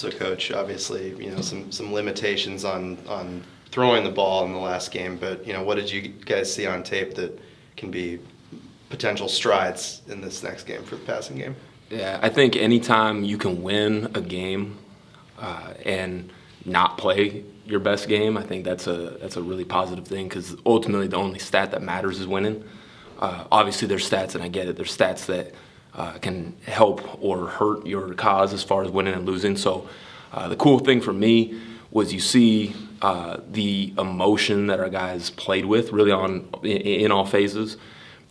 So, Coach, obviously, some limitations on throwing the ball in the last game, but, what did you guys see on tape that can be potential strides in this next game for the passing game? Yeah, I think anytime you can win a game and not play your best game, I think that's a really positive thing, because ultimately the only stat that matters is winning. Obviously, there's stats, and I get it. There's stats that can help or hurt your cause as far as winning and losing. So the cool thing for me was you see the emotion that our guys played with really in all phases.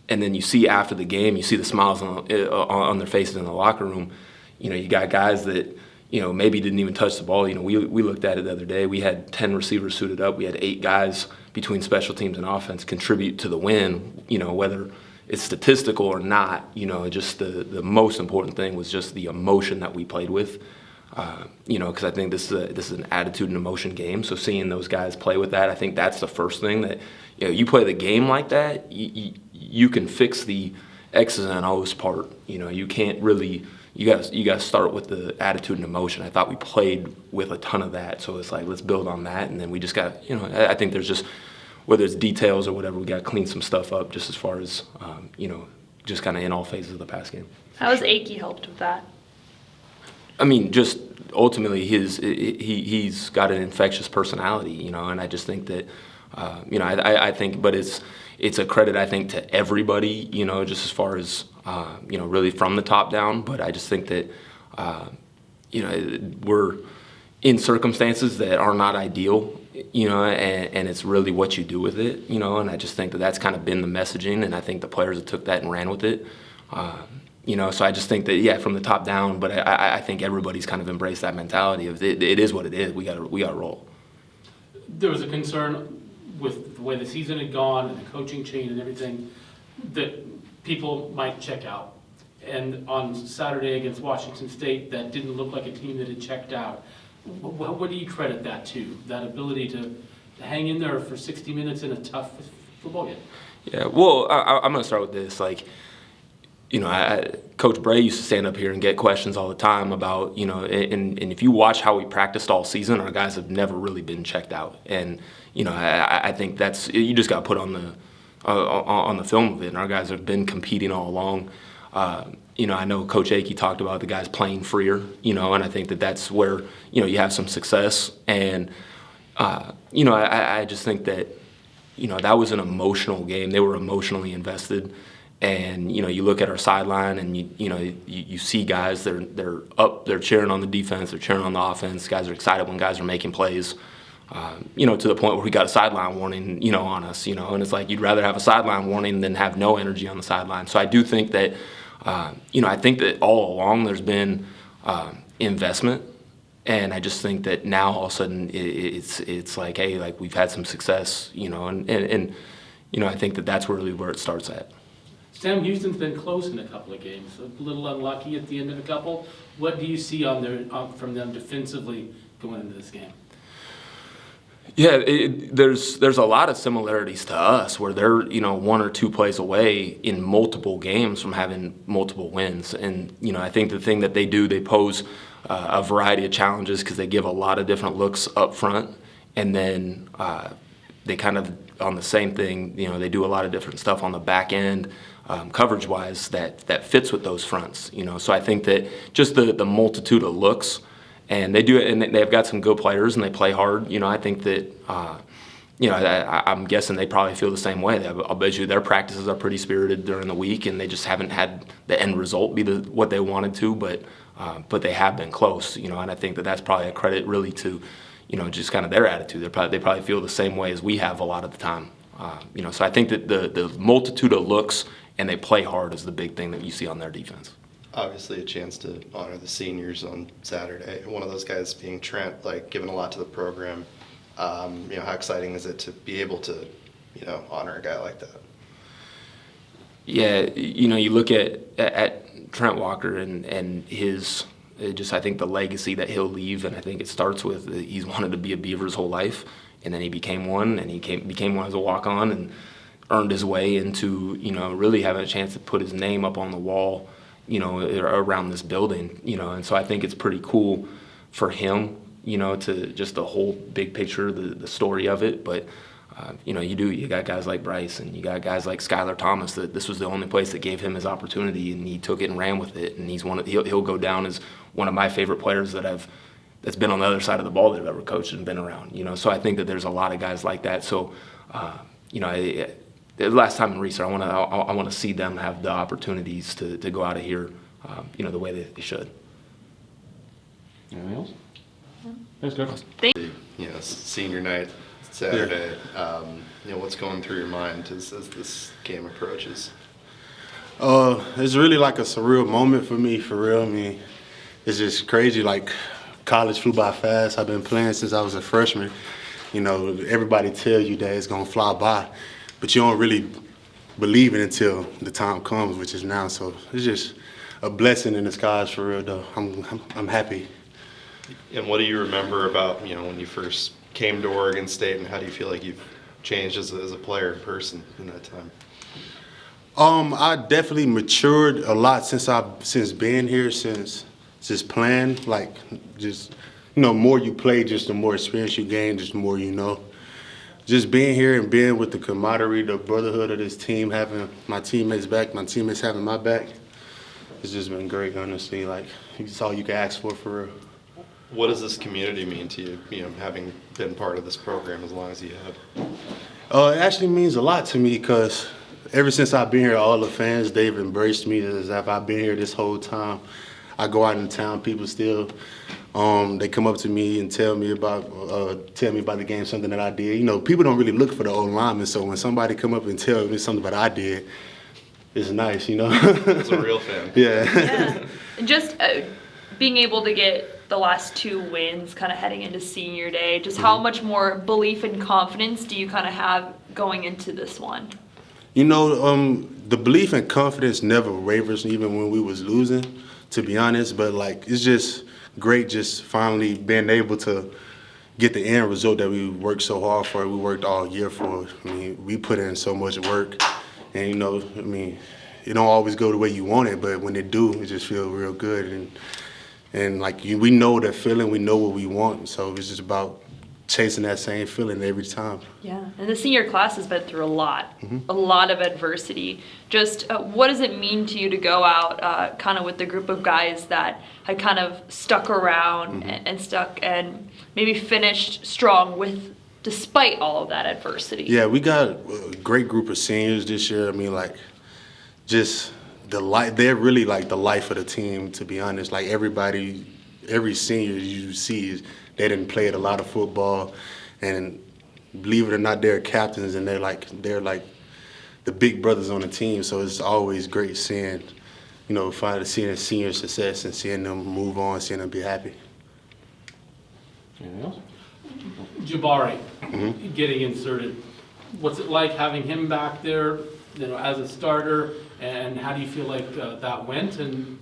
And then you see after the game, you see the smiles on their faces in the locker room. You got guys that, maybe didn't even touch the ball. We looked at it the other day. We had 10 receivers suited up. We had 8 guys between special teams and offense contribute to the win, whether it's statistical or not. Just the most important thing was just the emotion that we played with. Because I think this is an attitude and emotion game. So seeing those guys play with that, I think that's the first thing that, you play the game like that, you can fix the X's and O's part. You can't really, you got to start with the attitude and emotion. I thought we played with a ton of that. So it's like, let's build on that. And then we just got, I think there's just, whether it's details or whatever, we got to clean some stuff up just as far as, just kind of in all phases of the pass game. How has Akey helped with that? I mean, just ultimately he's got an infectious personality, and I just think that, I think, but it's a credit, I think, to everybody, just as far as, really from the top down. But I just think that, we're in circumstances that are not ideal, and it's really what you do with it, and I just think that that's kind of been the messaging, and I think the players that took that and ran with it. So I just think that, yeah, from the top down, but I think everybody's kind of embraced that mentality of it is what it is. We got to roll. There was a concern with the way the season had gone and the coaching change and everything that people might check out. And on Saturday against Washington State, that didn't look like a team that had checked out. What do you credit that to? That ability to hang in there for 60 minutes in a tough football game? Yeah, well, I'm going to start with this. Coach Bray used to stand up here and get questions all the time about, and if you watch how we practiced all season, our guys have never really been checked out. And, I think that's, you just got to put on the film of it. And our guys have been competing all along. I know Coach Akey talked about the guys playing freer, and I think that's where, you have some success. And, I just think that, that was an emotional game. They were emotionally invested. And you look at our sideline, and you see guys, they're up, they're cheering on the defense, they're cheering on the offense. Guys are excited when guys are making plays. To the point where we got a sideline warning, on us, and it's like you'd rather have a sideline warning than have no energy on the sideline. So I do think that, I think that all along there's been investment, and I just think that now all of a sudden it's like, hey, like we've had some success, and I think that that's really where it starts at. Sam Houston's been close in a couple of games, a little unlucky at the end of a couple. What do you see from them defensively going into this game? Yeah, there's a lot of similarities to us where they're 1 or 2 plays away in multiple games from having multiple wins. And I think the thing that they do, they pose a variety of challenges because they give a lot of different looks up front, and then they kind of on the same thing. They do a lot of different stuff on the back end. Coverage-wise, that fits with those fronts, So I think that just the multitude of looks, and they do it, and they've got some good players, and they play hard. I think that, I'm guessing they probably feel the same way. I'll bet you their practices are pretty spirited during the week, and they just haven't had the end result be what they wanted to, but they have been close, and I think that that's probably a credit really to, just kind of their attitude. They probably feel the same way as we have a lot of the time. So I think that the multitude of looks and they play hard is the big thing that you see on their defense. Obviously a chance to honor the seniors on Saturday. One of those guys being Trent, giving a lot to the program. How exciting is it to be able to, honor a guy like that? Yeah, you look at Trent Walker and his I think the legacy that he'll leave, and I think it starts with he's wanted to be a Beaver his whole life, and then he became one, and he became one as a walk-on, and earned his way into, really having a chance to put his name up on the wall, around this building, and so I think it's pretty cool for him, to just the whole big picture, the story of it. But, you got guys like Bryce and you got guys like Skylar Thomas that this was the only place that gave him his opportunity, and he took it and ran with it. And he'll go down as one of my favorite players that's been on the other side of the ball that I've ever coached and been around. So I think that there's a lot of guys like that. So, the last time in research, I want to see them have the opportunities to go out of here, the way that they should. Anything else? Thanks, Coach. Senior night Saturday. What's going through your mind as this game approaches? It's really like a surreal moment for me, for real. I mean, it's just crazy. Like, college flew by fast. I've been playing since I was a freshman. Everybody tells you that it's gonna fly by, but you don't really believe it until the time comes, which is now. So it's just a blessing in disguise, for real. Though I'm happy. And what do you remember about when you first came to Oregon State, and how do you feel like you've changed as a player and person in that time? I definitely matured a lot since being here, since playing. Like, just more you play, just the more experience you gain, just the more you know. Just being here and being with the camaraderie, the brotherhood of this team, having my teammates back, my teammates having my back, it's just been great, honestly. Like, it's all you can ask for real. What does this community mean to you, having been part of this program as long as you have? It actually means a lot to me because ever since I've been here, all the fans, they've embraced me as if I've been here this whole time. I go out in town, people still, they come up to me and tell me about the game, something that I did. People don't really look for the old lineman, so when somebody come up and tell me something that I did, it's nice, It's a real fan. Yeah. And just being able to get the last 2 wins kind of heading into senior day, just how much more belief and confidence do you kind of have going into this one? The belief and confidence never wavers, even when we was losing, to be honest. But, it's just great just finally being able to get the end result that we worked so hard for, we worked all year for. I mean, we put in so much work. And, it don't always go the way you want it, but when it do, it just feels real good. And we know that feeling, we know what we want, so it's just about chasing that same feeling every time. Yeah, and the senior class has been through a lot of adversity. Just what does it mean to you to go out kind of with the group of guys that had kind of stuck around and stuck and maybe finished strong despite all of that adversity? Yeah, we got a great group of seniors this year. I mean, they're really the life of the team, to be honest. Every senior you see, they didn't play a lot of football, and believe it or not, they're captains, and they're the big brothers on the team. So it's always great seeing seeing senior success and seeing them move on, seeing them be happy. Anything else? Jabari getting inserted. What's it like having him back there, as a starter? And how do you feel like that went, and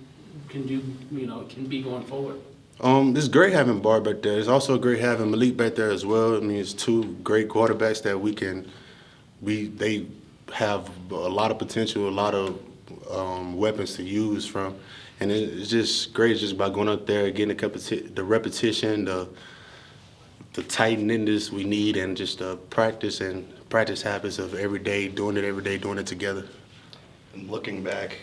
can be going forward? It's great having Bart back there. It's also great having Malik back there as well. I mean, it's 2 great quarterbacks that they have a lot of potential, a lot of weapons to use from, and it's just great just by going up there, getting the repetition, the tightness we need, and just the practice habits of every day, doing it together. And looking back,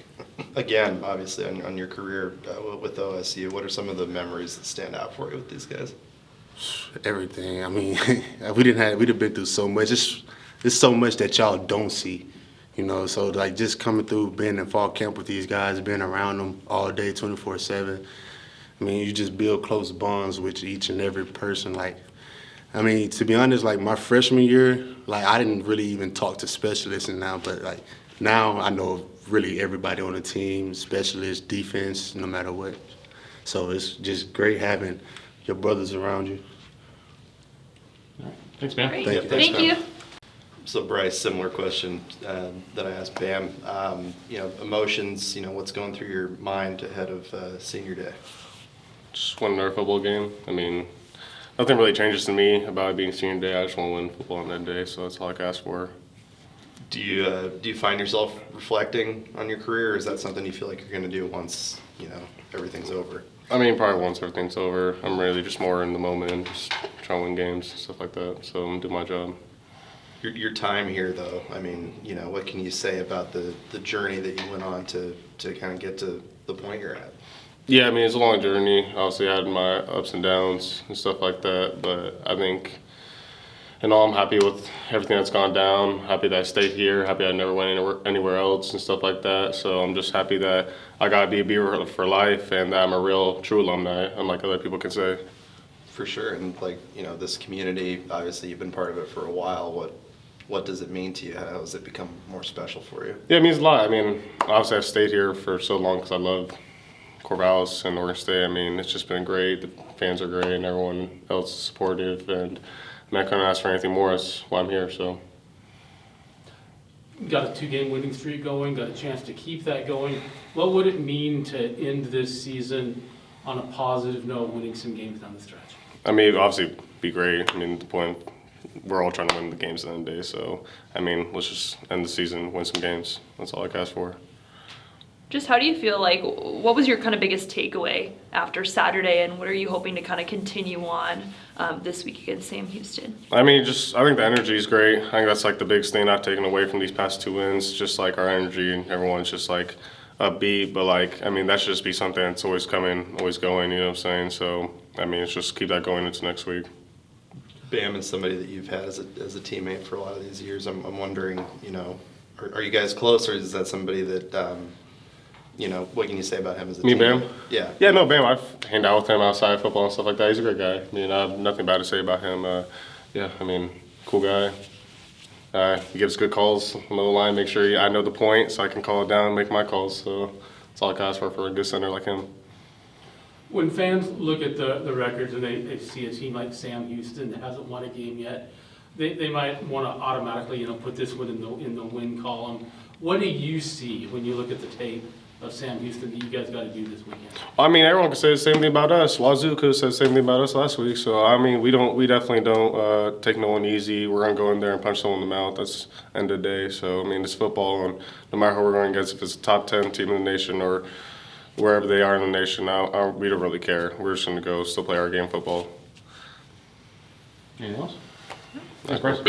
again, obviously on your career with OSU, what are some of the memories that stand out for you with these guys? Everything. I mean, we'd have been through so much. It's so much that y'all don't see, So just coming through, being in fall camp with these guys, being around them all day, 24/7. I mean, you just build close bonds with each and every person. To be honest, my freshman year, I didn't really even talk to specialists but now I know really everybody on the team, specialists, defense, no matter what. So it's just great having your brothers around you. All right. Thanks, man. Great. Thank you. Thank you. So Bryce, similar question that I asked Bam. Emotions. What's going through your mind ahead of senior day? Just win another football game. I mean, nothing really changes to me about it being senior day. I just want to win football on that day, so that's all I can ask for. Do you find yourself reflecting on your career, or is that something you feel like you're going to do once everything's over? I mean, probably once everything's over. I'm really just more in the moment and just trying to win games and stuff like that. So I'm doing my job. Your time here, though, I mean, what can you say about the journey that you went on to kind of get to the point you're at? Yeah, I mean, it's a long journey. Obviously, I had my ups and downs and stuff like that. But I think, in all, I'm happy with everything that's gone down. Happy that I stayed here. Happy I never went anywhere else and stuff like that. So I'm just happy that I got to be a Beaver for life and that I'm a real, true alumni, unlike other people can say. For sure, and this community, obviously you've been part of it for a while. What does it mean to you? How has it become more special for you? Yeah, it means a lot. I mean, obviously I've stayed here for so long because I love Corvallis and Oregon State. I mean, it's just been great. The fans are great and everyone else is supportive. And I couldn't ask for anything more. That's why I'm here, so. Got a 2-game winning streak going, got a chance to keep that going. What would it mean to end this season on a positive note, winning some games down the stretch? I mean, obviously it'd be great. I mean, the point, we're all trying to win the games at the end of the day. So, I mean, let's just end the season, win some games. That's all I can ask for. Just how do you feel like, what was your kind of biggest takeaway after Saturday, and what are you hoping to kind of continue on this week against Sam Houston? I mean, I think the energy is great. I think that's like the biggest thing I've taken away from these past 2 wins, just like our energy and everyone's just like upbeat. But that should just be something that's always coming, always going, you know what I'm saying? So, I mean, it's just keep that going into next week. Bam is somebody that you've had as a teammate for a lot of these years. I'm wondering, are you guys close, or is that somebody that, what can you say about him as a teammate? Bam? Yeah. Yeah, no, Bam. I've hanged out with him outside of football and stuff like that. He's a great guy. I mean, I have nothing bad to say about him. Yeah, I mean, cool guy. He gives good calls on the line. Make sure I know the point so I can call it down and make my calls. So that's all I can ask for a good center like him. When fans look at the records and they see a team like Sam Houston that hasn't won a game yet, they might want to automatically put this one in the win column. What do you see when you look at the tape of Sam Houston that you guys got to do this weekend? I mean, everyone can say the same thing about us. Wazoo could have said the same thing about us last week. So I mean, we definitely don't take no one easy. We're gonna go in there and punch someone in the mouth. That's the end of the day. So I mean, it's football, and no matter who we're going against, if it's a top 10 team in the nation or wherever they are in the nation, we don't really care. We're just gonna go still play our game of football. Anything else? Thanks, Thank